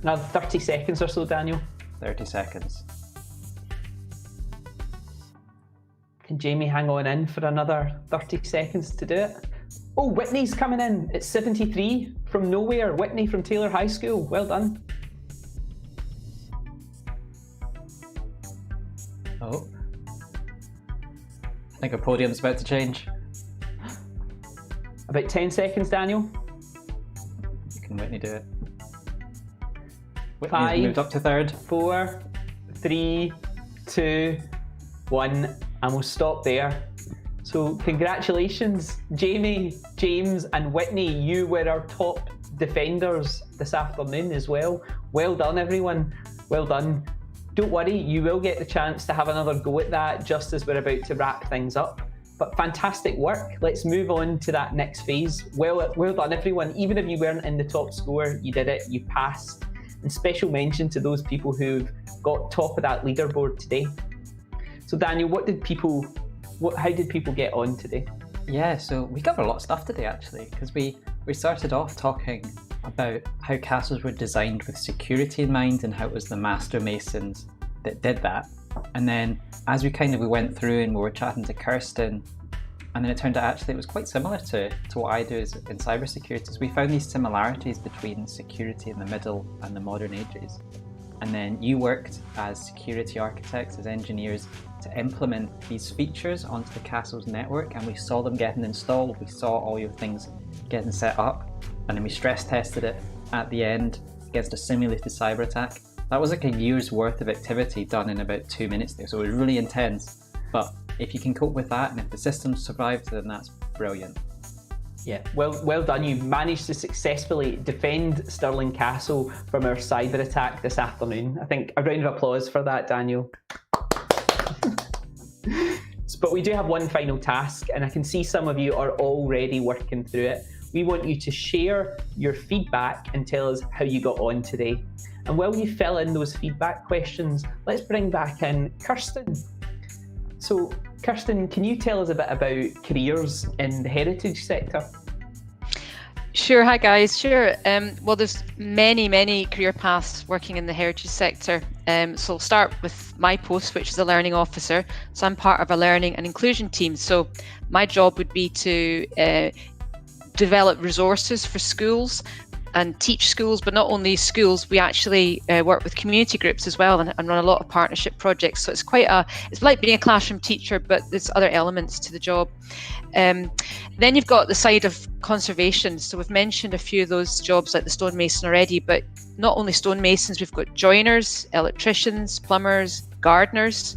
Speaker 2: Another 30 seconds or so, Daniel.
Speaker 1: 30 seconds.
Speaker 2: Can Jamie hang on in for another 30 seconds to do it? Oh, Whitney's coming in at 73 from nowhere. Whitney from Taylor High School. Well done.
Speaker 1: Oh. I think our podium's about to change.
Speaker 2: About 10 seconds, Daniel.
Speaker 1: Can Whitney do it? Whitney's
Speaker 2: 5,
Speaker 1: moved up to 3rd.
Speaker 2: 4, 3, 2, 1, and we'll stop there. So congratulations, Jamie, James and Whitney. You were our top defenders this afternoon as well. Well done, everyone. Well done. Don't worry, you will get the chance to have another go at that just as we're about to wrap things up. But fantastic work. Let's move on to that next phase. Well done, everyone. Even if you weren't in the top score, you did it, you passed. And special mention to those people who've got top of that leaderboard today. So Daniel, how did people get on today?
Speaker 1: Yeah, so we covered a lot of stuff today actually, because we We started off talking about how castles were designed with security in mind and how it was the master masons that did that. And then as we went through and we were chatting to Kirsten, and then it turned out actually it was quite similar to what I do in cybersecurity. So we found these similarities between security in the Middle and the modern ages. And then you worked as security architects, as engineers, to implement these features onto the castle's network, and we saw them getting installed. We saw all your things getting set up, and then we stress tested it at the end against a simulated cyber attack. That was like a year's worth of activity done in about 2 minutes there, so it was really intense. But if you can cope with that, and if the system survived, then that's brilliant.
Speaker 2: Yeah, well done. You managed to successfully defend Stirling Castle from our cyber attack this afternoon. I think a round of applause for that, Daniel. But we do have one final task, and I can see some of you are already working through it. We want you to share your feedback and tell us how you got on today. And while you fill in those feedback questions, let's bring back in Kirsten. So, Kirsten, can you tell us a bit about careers in the heritage sector?
Speaker 3: Sure. Hi, guys. Sure. Well, there's many career paths working in the heritage sector. So I'll start with my post, which is a learning officer. So I'm part of a learning and inclusion team. So my job would be to develop resources for schools and teach schools, but not only schools, we actually work with community groups as well and run a lot of partnership projects. So it's like being a classroom teacher, but there's other elements to the job. Then you've got the side of conservation. So we've mentioned a few of those jobs like the stonemason already, but not only stonemasons, we've got joiners, electricians, plumbers, gardeners,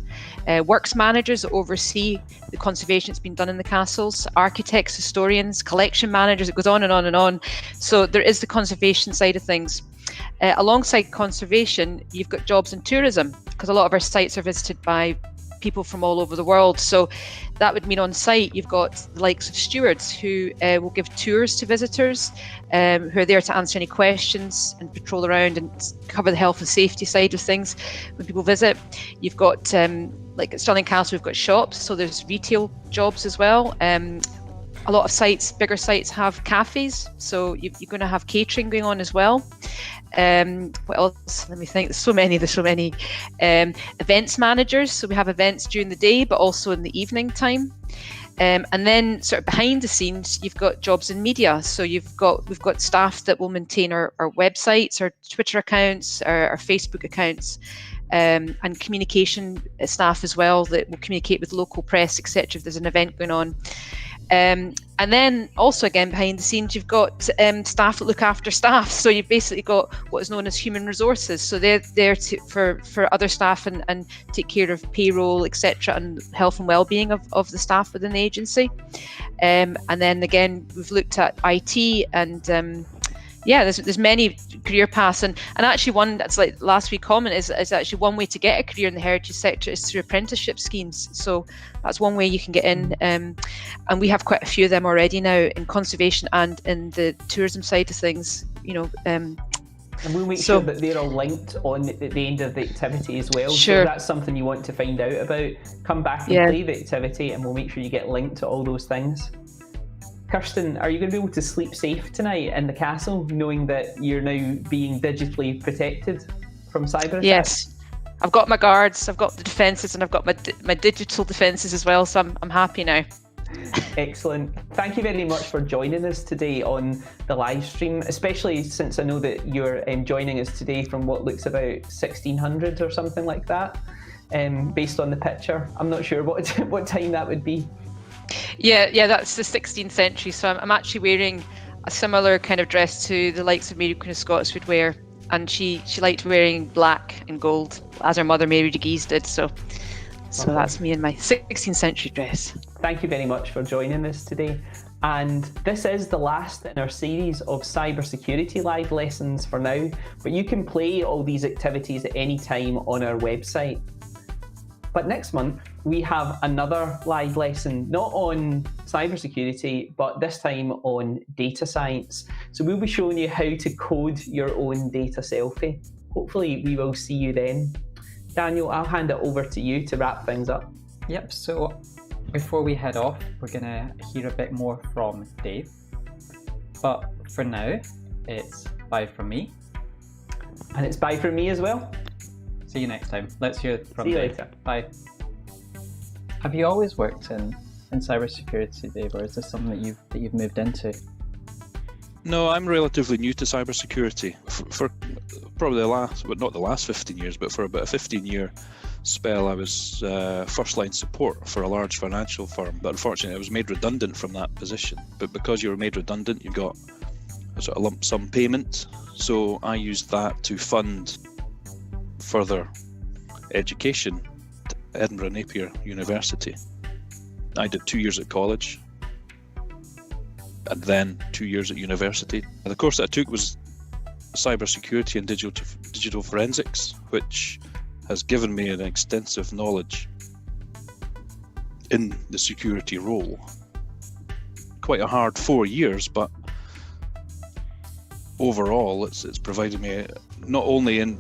Speaker 3: works managers that oversee the conservation that's been done in the castles, architects, historians, collection managers, it goes on and on and on. So there is the conservation side of things. Alongside conservation, you've got jobs in tourism, because a lot of our sites are visited by people from all over the world. So that would mean on site, you've got the likes of stewards who will give tours to visitors, who are there to answer any questions and patrol around and cover the health and safety side of things when people visit. You've got, like at Stirling Castle, we've got shops, so there's retail jobs as well. A lot of sites, bigger sites, have cafes, so you're going to have catering going on as well. What else? Let me think. There's so many. Events managers, so we have events during the day, but also in the evening time. And then sort of behind the scenes, you've got jobs in media. So we've got staff that will maintain our websites, our Twitter accounts, our Facebook accounts, and communication staff as well that will communicate with local press, etc. if there's an event going on. And then also again behind the scenes you've got staff that look after staff, so you've basically got what is known as human resources, so they're there for other staff and take care of payroll, etc., and health and well-being of the staff within the agency. And then again we've looked at IT and there's many career paths, and actually one that's like last week comment is actually one way to get a career in the heritage sector is through apprenticeship schemes. So that's one way you can get in, and we have quite a few of them already now in conservation and in the tourism side of things. And
Speaker 2: we'll make sure that they're all linked on at the end of the activity as well.
Speaker 3: Sure.
Speaker 2: So if that's something you want to find out about, come back and play the activity, and we'll make sure you get linked to all those things. Kirsten, are you going to be able to sleep safe tonight in the castle, knowing that you're now being digitally protected from cyber attacks?
Speaker 3: Yes, I've got my guards, I've got the defences, and I've got my digital defences as well, so I'm happy now.
Speaker 2: Excellent. Thank you very much for joining us today on the live stream, especially since I know that you're joining us today from what looks about 1600 or something like that, based on the picture. I'm not sure what time that would be.
Speaker 3: Yeah, that's the 16th century. So I'm actually wearing a similar kind of dress to the likes of Mary Queen of Scots would wear, and she liked wearing black and gold, as her mother Mary de Guise did. So that's me in my 16th century dress.
Speaker 2: Thank you very much for joining us today. And this is the last in our series of cybersecurity live lessons for now, but you can play all these activities at any time on our website. But next month, we have another live lesson, not on cybersecurity, but this time on data science. So we'll be showing you how to code your own data selfie. Hopefully we will see you then. Daniel, I'll hand it over to you to wrap things up.
Speaker 1: Yep, so before we head off, we're going to hear a bit more from Dave. But for now, it's bye from me.
Speaker 2: And it's bye from me as well.
Speaker 1: See you next time. Let's hear from
Speaker 2: See you
Speaker 1: Dave.
Speaker 2: later.
Speaker 1: Bye. Have you always worked in cybersecurity, Dave, or is this something that you've moved into?
Speaker 4: No, I'm relatively new to cybersecurity. For probably not the last 15 years, but for about a 15-year spell, I was first-line support for a large financial firm. But unfortunately, I was made redundant from that position. But because you were made redundant, you got a sort of lump sum payment. So I used that to fund further education at Edinburgh Napier University. I did 2 years at college, and then 2 years at university. And the course that I took was cybersecurity and digital forensics, which has given me an extensive knowledge in the security role. Quite a hard 4 years, but overall it's provided me not only in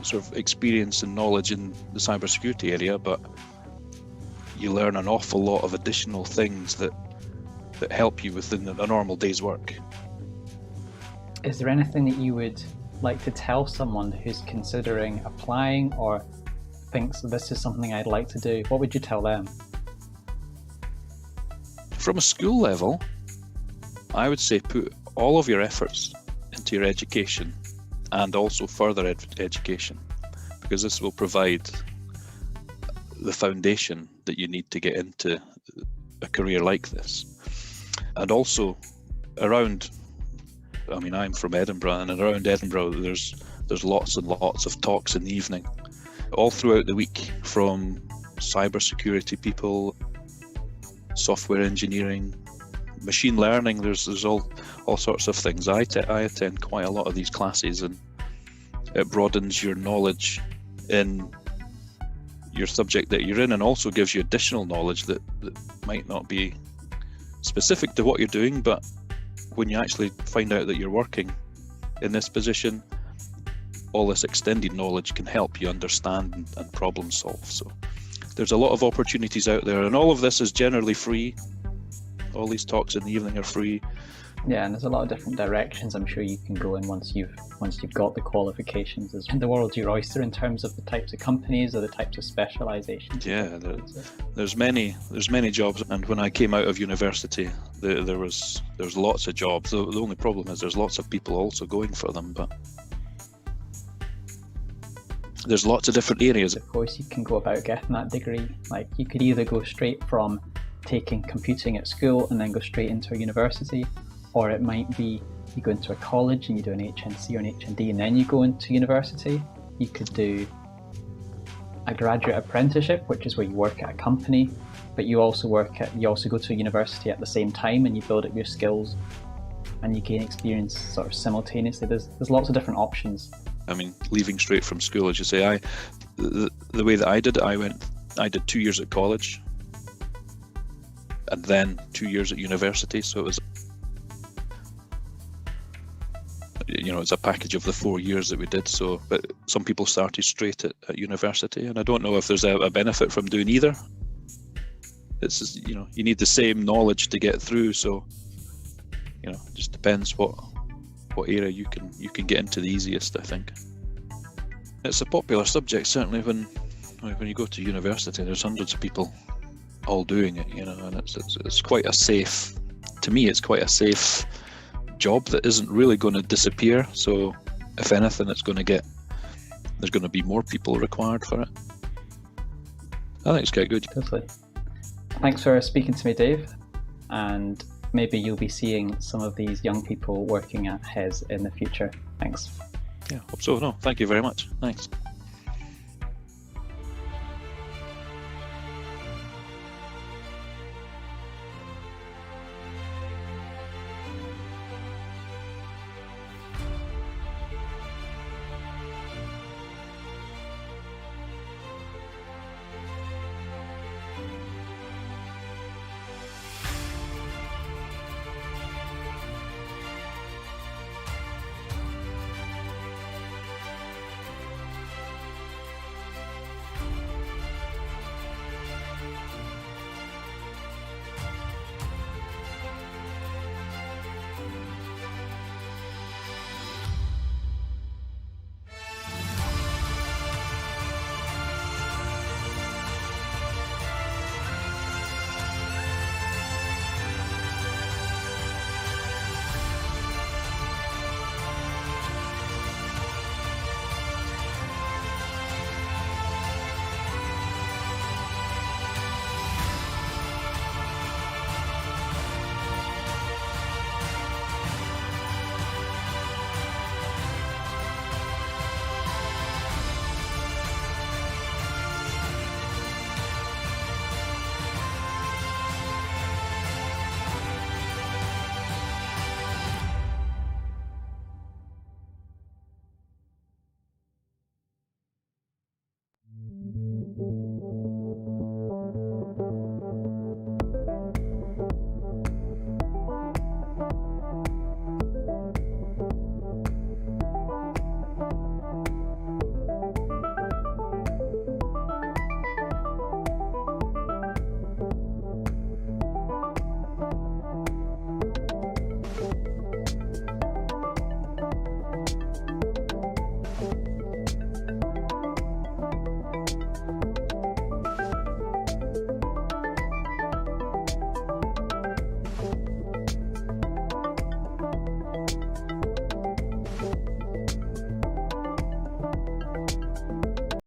Speaker 4: sort of experience and knowledge in the cybersecurity area, but you learn an awful lot of additional things that help you within a normal day's work.
Speaker 1: Is there anything that you would like to tell someone who's considering applying or thinks this is something I'd like to do? What would you tell them?
Speaker 4: From a school level, I would say put all of your efforts into your education and also further education, because this will provide the foundation that you need to get into a career like this. And also around, I mean, I'm from Edinburgh, and around Edinburgh there's lots and lots of talks in the evening, all throughout the week, from cybersecurity people, software engineering, machine learning. There's all sorts of things. I attend quite a lot of these classes, and it broadens your knowledge in your subject that you're in, and also gives you additional knowledge that might not be specific to what you're doing, but when you actually find out that you're working in this position, all this extended knowledge can help you understand and problem solve. So there's a lot of opportunities out there, and all of this is generally free. All these talks in the evening are free.
Speaker 1: Yeah, and there's a lot of different directions I'm sure you can go in once you've got the qualifications. And the world's your oyster in terms of the types of companies or the types of specializations.
Speaker 4: Yeah, there's many jobs, and when I came out of university, there's lots of jobs. The only problem is there's lots of people also going for them, but there's lots of different areas.
Speaker 1: Of course, you can go about getting that degree. Like, you could either go straight from taking computing at school and then go straight into a university, or it might be you go into a college and you do an HNC or an HND and then you go into university. You could do a graduate apprenticeship, which is where you work at a company, but you also go to a university at the same time, and you build up your skills and you gain experience sort of simultaneously. There's lots of different options.
Speaker 4: I mean, leaving straight from school, as you say, the way that I did it, I did 2 years at college and then 2 years at university. So it was, it's a package of the 4 years that we did. So, but some people started straight at university, and I don't know if there's a benefit from doing either. It's just, you need the same knowledge to get through. So, it just depends what area you can get into the easiest, I think. It's a popular subject, certainly when you go to university. There's hundreds of people all doing it, and it's quite a safe, to me it's quite a safe job that isn't really going to disappear. So if anything, there's going to be more people required for it. I think it's quite good.
Speaker 1: Totally. Thanks for speaking to me, Dave, and maybe you'll be seeing some of these young people working at HES in the future. Thanks.
Speaker 4: Yeah, hope so. No, thank you very much. Thanks.